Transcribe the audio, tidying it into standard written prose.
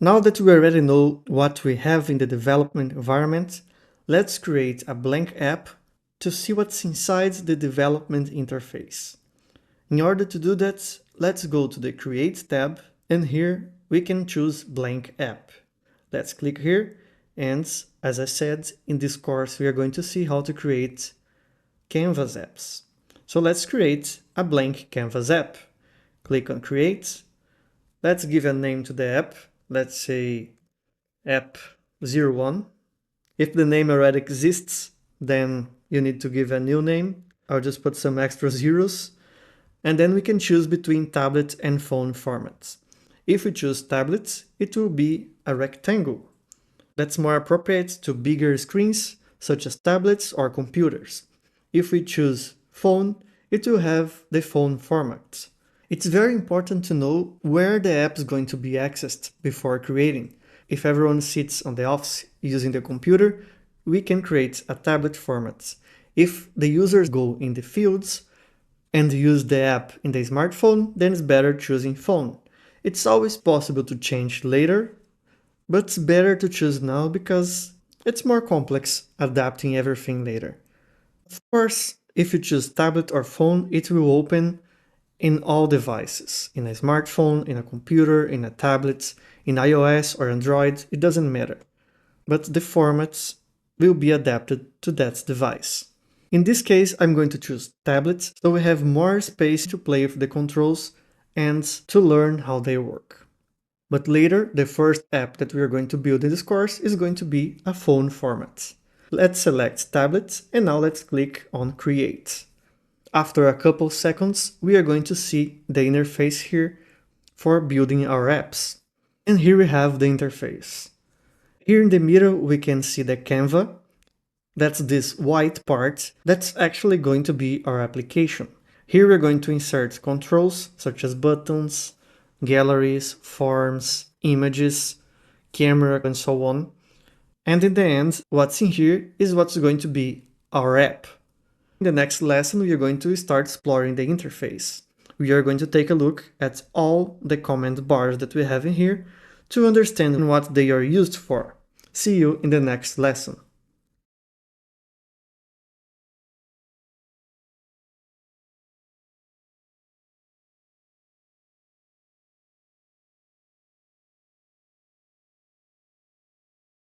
Now that we already know what we have in the development environment, let's create a blank app to see what's inside the development interface. In order to do that, let's go to the Create tab, and here we can choose Blank App. Let's click here, and as I said, in this course we are going to see how to create Canvas apps. So let's create a blank Canvas app. Click on Create. Let's give a name to the app. Let's say App 01. If the name already exists, then you need to give a new name. I'll just put some extra zeros. And then we can choose between tablet and phone formats. If we choose tablets, it will be a rectangle. That's more appropriate to bigger screens, such as tablets or computers. If we choose phone, it will have the phone format. It's very important to know where the app is going to be accessed before creating. If everyone sits on the office using the computer, we can create a tablet format. If the users go in the fields and use the app in the smartphone, then it's better choosing phone. It's always possible to change later, but it's better to choose now because it's more complex adapting everything later. Of course, if you choose tablet or phone, it will open in all devices, in a smartphone, in a computer, in a tablet, in iOS or Android, it doesn't matter. But the formats will be adapted to that device. In this case, I'm going to choose tablets, so we have more space to play with the controls and to learn how they work. But later, the first app that we are going to build in this course is going to be a phone format. Let's select tablets and now let's click on Create. After a couple seconds, we are going to see the interface here for building our apps. And here we have the interface. Here in the middle, we can see the Canva. That's this white part that's actually going to be our application. Here we're going to insert controls such as buttons, galleries, forms, images, camera, and so on. And in the end, what's in here is what's going to be our app. In the next lesson, we are going to start exploring the interface. We are going to take a look at all the command bars that we have in here to understand what they are used for. See you in the next lesson.